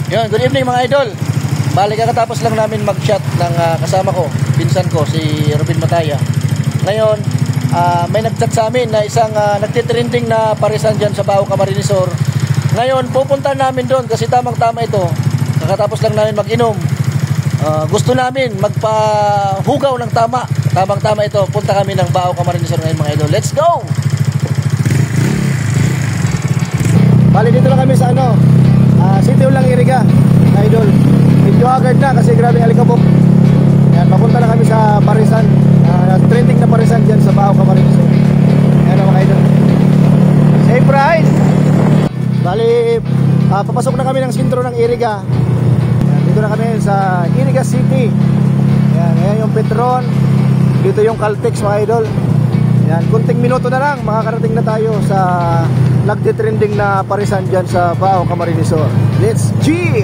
Yun, good evening mga idol. Bali kakatapos lang namin mag-shot ng kasama ko, pinsan ko, si Robin Mataya. Ngayon, may nag-chat sa amin na isang nagtitrending na parisan dyan sa Bao Camarinesor. Ngayon, pupunta namin doon kasi tamang-tama ito. Kakatapos lang namin mag-inom. Gusto namin magpahugaw ng tama. Tamang-tama ito. Punta kami ng Bao Camarinesor ngayon mga idol. Let's go! Bali dito lang kami sa City Ulang Iriga, idol. Medyo agad na kasi grabe alikabok. Yan, papunta na kami sa parisan. Trending na parisan dyan sa Bao Camarinesor. Yan mga idol. Safe ride! Bali, papasok na kami ng sentro ng Iriga. Yan, dito na kami sa Iriga City. Yan yung Petron. Dito yung Caltex mga idol. Yan, kunting minuto na lang makakarating na tayo sa nagtitrending na parisan dyan sa Bao Camarinesor. Let's G!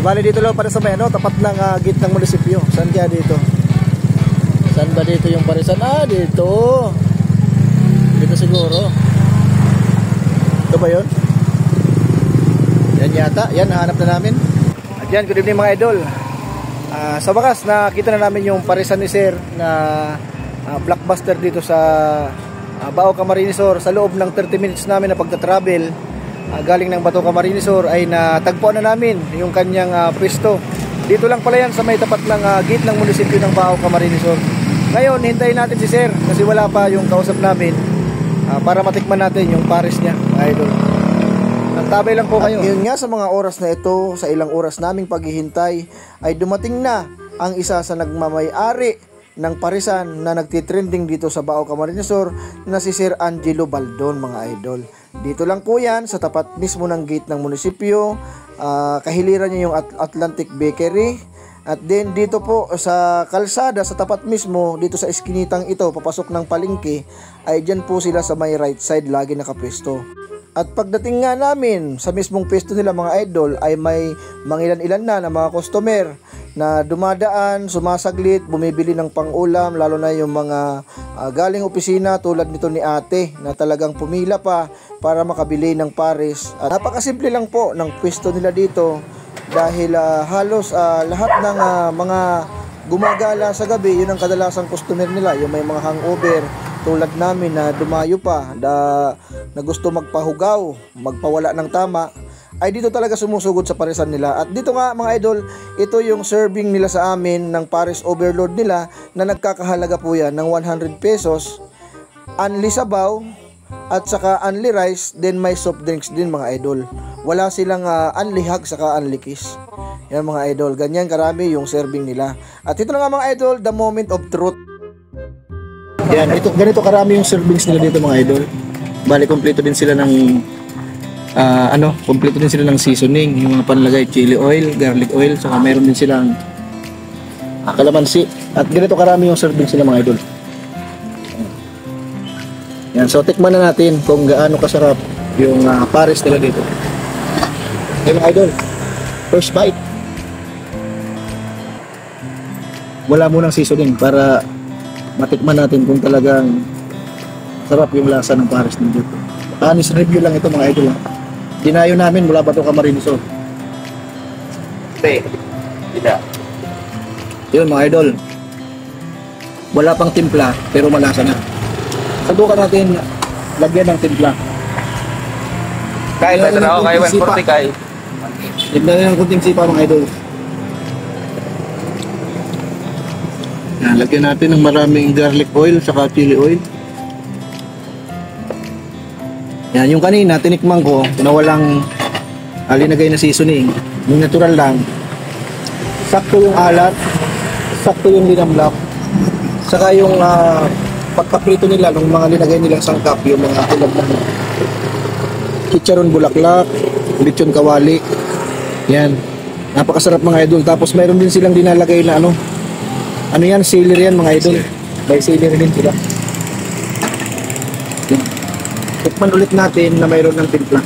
Bali dito lang para sa may tapat ng gate ng munisipyo. Saan kaya dito? Saan ba dito yung parisan? Dito. Dito siguro. Ito ba yun? Yan yata. Yan, nahanap na namin. At yan, good evening mga idol. Sa wakas, nakita na namin yung parisan ni Sir na blockbuster dito sa Bao Camarinesor. Sa loob ng 30 minutes namin na pagta-travel galing ng Bato Camarinesor ay natagpuan na namin yung kanyang pwesto. Dito lang pala yan sa may tapat ng gate ng munisipyo ng Bao Camarinesor. Ngayon hintayin natin si Sir kasi wala pa yung kausap namin para matikman natin yung pares niya mga idol. Nagtabay lang po kayo. Yun nga, sa mga oras na ito, sa ilang oras naming paghihintay ay dumating na ang isa sa nagmamay-ari ng parisan na nagtitrending dito sa Bao Camarinesor na si Sir Angelo Baldon mga idol. Dito lang po yan sa tapat mismo ng gate ng munisipyo. Kahiliran niya yung Atlantic Bakery. At then dito po sa kalsada sa tapat mismo dito sa eskinitang ito papasok ng palengke ay dyan po sila sa may right side lagi nakapwesto. At pagdating nga namin sa mismong pwesto nila mga idol ay may mangilan-ilan na mga customer na dumadaan, sumasaglit, bumibili ng pang-ulam, lalo na yung mga galing opisina tulad nito ni ate na talagang pumila pa para makabili ng pares. Napakasimple lang po ng pwesto nila dito dahil halos lahat ng mga gumagala sa gabi, yun ang kadalasang customer nila, yung may mga hangover tulad namin na dumayo pa na gusto magpahugaw, magpawala ng tama, ay dito talaga sumusugod sa parisan nila. At dito nga mga idol, ito yung serving nila sa amin ng pares overload nila na nagkakahalaga po yan ng 100 pesos, unli sabaw at saka unli rice, then may soft drinks din mga idol. Wala silang unli hug saka unli kiss. Yan mga idol, ganyan karami yung serving nila. At ito na nga mga idol, the moment of truth. Yan, ganito karami yung servings nila dito mga idol. Bali, kompleto din sila ng kompleto din sila ng seasoning, yung mga panlagay, chili oil, garlic oil, saka meron din silang kalamansi. At ganito karami yung servings nila mga idol. Yan, so tikman na natin kung gaano kasarap yung pares nila dito. Okay mga idol, first bite. Wala munang seasoning para matikman natin kung talagang sarap yung lasa ng pares nila dito. Honest review lang ito mga idol. Dinayo namin mula Bato Camarinesor. Tidak. Yun mga idol. Wala pang timpla pero malasa na. Subukan natin lagyan ng timpla. Kahit na ako kay 140 kay. Tignan na ng kunting sipa mga idol. Yan, lagyan natin ng maraming garlic oil saka chili oil. Yan, yung kanina tinikman ko na walang linagay na seasoning, yung natural lang. Sakto yung alat, sakto yung linamlak, saka yung pagkaprito nila ng mga linagay nilang sangkap, yung mga tulad ng chicharon bulaklak, lechon kawali. Yan, napakasarap mga idol. Tapos mayroon din silang dinalagay na ano yan, celery yan mga idol. May celery din sila. Tikman ulit natin na mayroon ng timpla.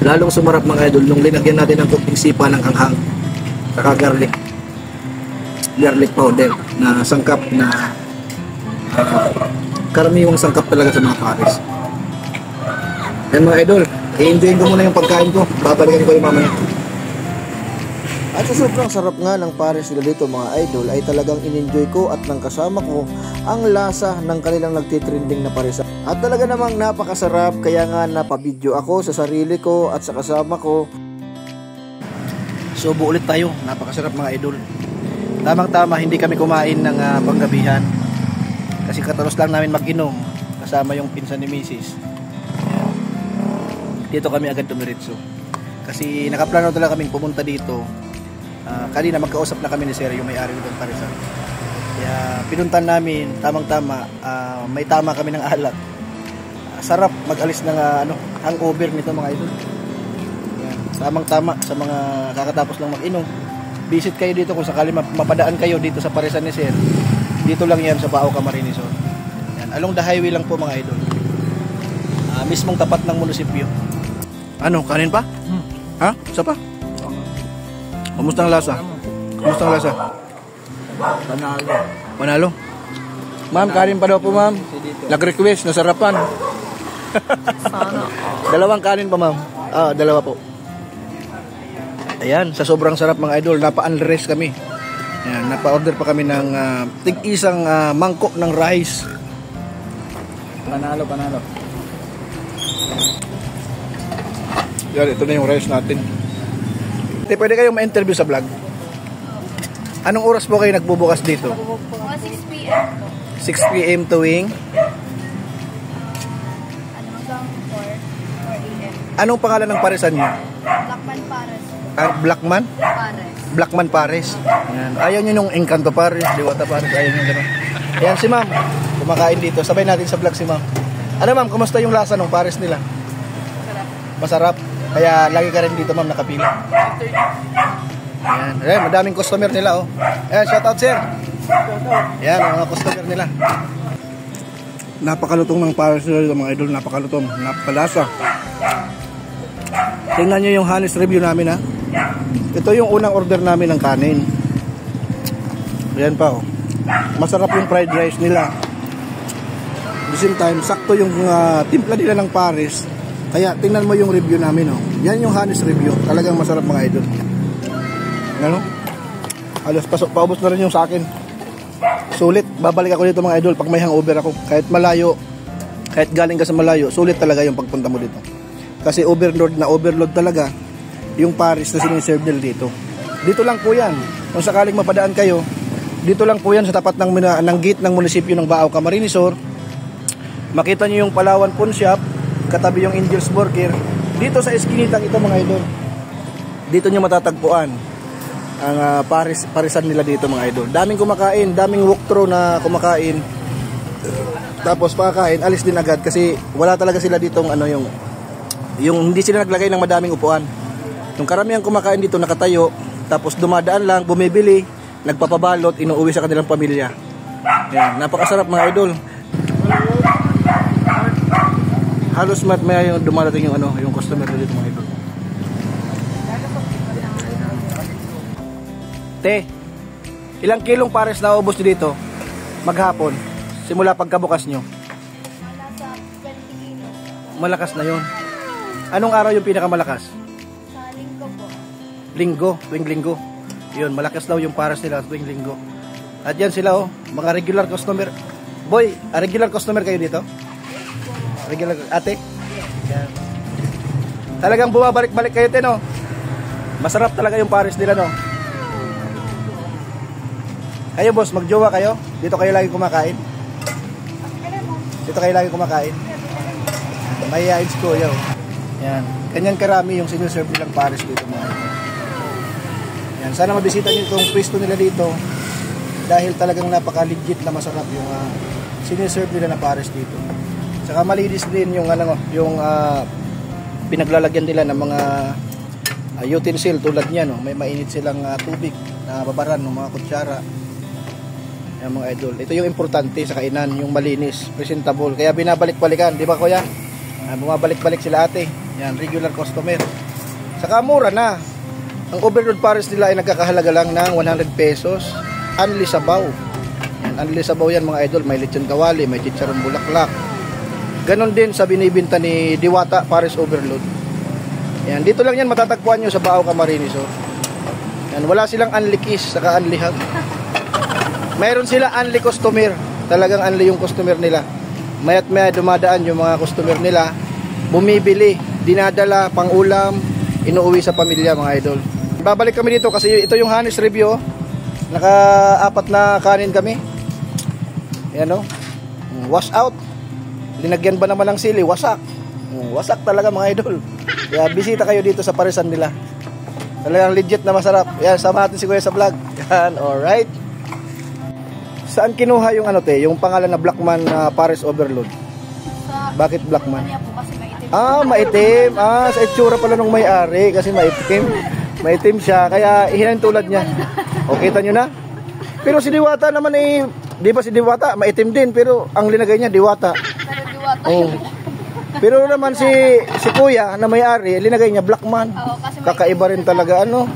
Lalong sumarap mga idol nung linagyan natin ng kunting sipa ng anghang saka garlic powder na sangkap na karaniwang sangkap talaga sa mga pares. Yan mga idol, i-enjoy ko muna yung pagkain ko. Babalikan ko yung mamaya. At sa sobrang sarap nga ng pares nila dito mga idol ay talagang in-enjoy ko at ng kasama ko ang lasa ng kanilang nagtitrending na pares. At talaga namang napakasarap kaya nga napabidyo ako sa sarili ko at sa kasama ko. Subo ulit tayo, napakasarap mga idol. Tamang-tama hindi kami kumain ng panggabihan kasi katalos lang namin mag-inom kasama yung pinsan ni Mrs. Dito kami agad tumiritso kasi nakaplano talaga kaming pumunta dito. Kanina magkausap na kami ni Sir, yung may-ari nitong parisan. Kaya pinuntan namin, tamang-tama, may tama kami ng alak. Sarap mag-alis ng hangover nito mga idol. Yan, tamang-tama sa mga kakatapos lang mag-inom. Visit kayo dito kung sakali mapadaan kayo dito sa parisan ni Sir. Dito lang yan sa Bao Camarines Sur. Yan, along the highway lang po mga idol. Mismong tapat ng munisipyo. Ano, kanin pa? Ha? Isa pa? Kumusta ang lasa? Kumusta ang lasa? Panalo. Panalo? Ma'am, kanin pa daw po ma'am. Nag-request, nasarapan. Dalawang kanin pa ma'am. Dalawa po. Ayan, sa sobrang sarap mga idol, napa-unrest kami. Ayan, napa-order pa kami ng tig-isang mangkok ng rice. Panalo. Yan, ito na yung rice natin. Pwede kayong ma-interview sa vlog. Anong oras po kayo nagbubukas dito? 6 p.m. 6 p.m. tuwing? Hanggang 4 a.m. Anong pangalan ng paresan niyo? Blackman Pares. Blackman? Pares. Blackman Pares. Yan. Ayaw nyo nung Encanto Pares, Diwata Pares, ayaw nyo gano'n. Ayan si ma'am, kumakain dito. Sabay natin sa vlog si ma'am. Ano ma'am, kumusta yung lasa ng Pares nila? Masarap. Kaya lagi ka rin dito ma'am nakapila. Ayan. Ayan, madaming customer nila oh. Ayan, shout out sir. Ayan, mga customer nila. Napakalutong ng Pares nila mga idol. Napakalutong, napakalasa. Tingnan nyo yung honest review namin ha. Ito yung unang order namin ng kanin. Ayan pa oh. Masarap yung fried rice nila. At the same time, sakto yung timpla nila ng Pares. Kaya tingnan mo yung review namin oh. Yan yung honest review. Talagang masarap mga idol. Ano? Alas paubos na rin yung sa akin. Sulit. Babalik ako dito mga idol pag may hangover ako. Kahit malayo, kahit galing ka sa malayo, sulit talaga yung pagpunta mo dito. Kasi overload talaga yung Pares na siniserve nila dito. Dito lang po yan. Kung sakaling mapadaan kayo, dito lang po yan sa tapat ng gate ng munisipyo ng Bao Camarines Sur. Makita nyo yung Palawan Pawn Shop, katabi yung Angel's Burger. Dito sa eskinitang ito mga idol, dito nyo matatagpuan ang parisan nila dito mga idol. Daming kumakain, daming walkthrough na kumakain. Tapos pakakain, alis din agad kasi wala talaga sila ditong yung hindi sila naglagay ng madaming upuan. Yung karamihan kumakain dito nakatayo, tapos dumadaan lang, bumibili, nagpapabalot, inuuwi sa kanilang pamilya. Yan, napakasarap mga idol. Halos may dumadating yung customer dito mga idol. Te, ilang kilong Pares na ubos dito maghapon simula pagkabukas nyo? Nasa 20 kilos. Malakas na yon. Anong araw yung pinakamalakas? Sa linggo po. Linggo, tuwing linggo. Yun, malakas daw yung Pares nila tuwing linggo. At yan sila mga regular customer. Boy, regular customer kayo dito? Regular ate? Yan. Talagang bumabalik-balik kayo no? Masarap talaga yung Pares nila no? Kayo boss, magjowa kayo? Dito kayo lagi kumakain? Dito kayo lagi kumakain? Mayayain ko yaw. Yan. Ganyan karami yung siniserve nilang Pares dito mga ito. Yan. Sana mabisita nyo itong pwesto nila dito dahil talagang napaka-legit na masarap yung siniserve nila na Pares dito. Saka malinis din yung pinaglalagyan nila ng mga utensil tulad niya no. May mainit silang tubig na babaran ng mga kutsara. Yan mga idol. Ito yung importante sa kainan, yung malinis, presentable. Kaya binabalik-balikan, di ba kuya? Bumabalik-balik sila ate. Yan, regular customer. Saka mura na. Ang overload Pares nila ay nagkakahalaga lang ng 100 pesos. Unli sabaw. Yan, unli sabaw yan mga idol. May lechon kawali, may chicharon bulaklak. Ganon din sa binibinta ni Diwata Paris Overload. Yan, dito lang yan matatagpuan nyo sa Baaw, Camarines Sur. Yan, wala silang unli kiss saka unli hug. Mayroon sila unli customer. Talagang unli yung customer nila. Mayat maya dumadaan yung mga customer nila, bumibili, dinadala pang ulam, inuuwi sa pamilya, mga idol. Babalik kami dito kasi ito yung Hanis review. Naka-4 na kanin kami. Yan o. Wash out. Linagyan ba naman ng sili? Wasak. Wasak talaga, mga idol. Kaya bisita kayo dito sa parisan nila. Talagang legit na masarap. Yan, sama natin si Kuya sa vlog. Yan, alright. Saan kinuha yung ano te? Yung pangalan na Blackman Paris Overload? Sa Bakit Blackman? kanya po kasi maitim. Maitim. Sa itsura pala nung may-ari kasi maitim. Maitim siya, kaya ihinan tulad niya. O, kita nyo na? Pero si Diwata naman di ba si Diwata, maitim din, pero ang linagay niya, Diwata. Pero Diwata. Oh. Pero naman si Kuya na may-ari, linagay niya Blackman. Oo, kasi Kakaiba rin talaga, ano?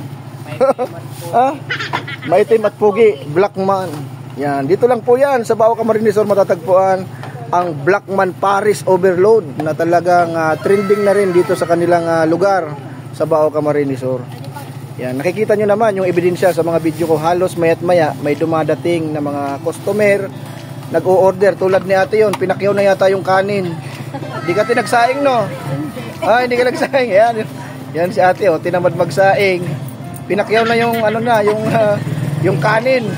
Maitim at pugi, Blackman. Yan, dito lang po yan, sa Baaw, Camarines Sur matatagpuan ang Blackman Paris Overload na talagang trending na rin dito sa kanilang lugar sa Baaw, Camarines Sur. Yan, nakikita nyo naman yung ebidensya sa mga video ko, halos mayat maya may dumadating na mga customer nag-o-order tulad ni ate yon, pinakyaw na yata yung kanin. Hindi ka tinagsaing, no? Hindi ka nagsaing. Yan si ate, tinamad magsaing. Pinakyaw na yung ano na, yung kanin.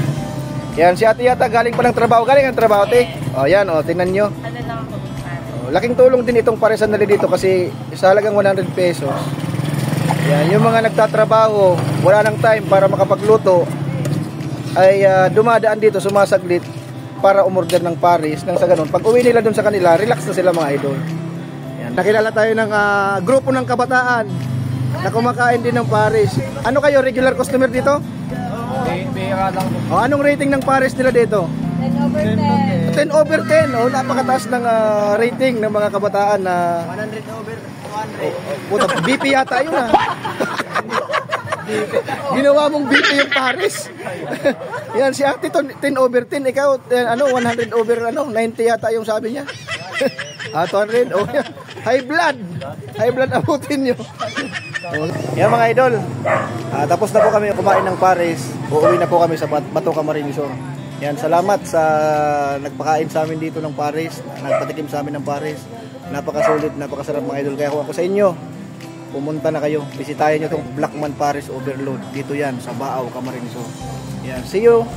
Yan si ate yata galing pa ng trabaho. Galing ang trabaho, te. Yan, tingnan nyo. Ano lang po? Laking tulong din itong parisan nila dito kasi sa halagang 100 pesos. Yan, yung mga nagtatrabaho, wala nang time para makapagluto, ay dumadaan dito, sumasaglit para umorder ng Paris. Nang sa ganun, pag uwi nila dun sa kanila, relax na sila, mga idol. Yan, nakilala tayo ng grupo ng kabataan na kumakain din ng Paris. Ano kayo, regular customer dito? Bihira lang po. Anong rating ng Paris nila dito? 10/10. 10 over 10. Napakataas ng rating ng mga kabataan na 100 over 200. puta, BP yata yun Ginawa mong BP yung Paris. Yan si ate 10 over 10, ikaw 100 over 90 yata yung sabi niya. 200. Yan. High blood abutin nyo. Yan, mga idol. Tapos na po kami kumain ng Paris. Uuwi na po kami sa Bato, Camarines Sur. Yan, salamat sa nagpakain sa amin dito ng Paris, nagpatikim sa amin ng Paris. Napakasulit, napakasarap, mga idol. Kaya kung ako sa inyo, pumunta na kayo, bisitahin nyo itong Blackman Paris Overload. Dito yan, sa Baaw, Camarines Sur. Yan, see you!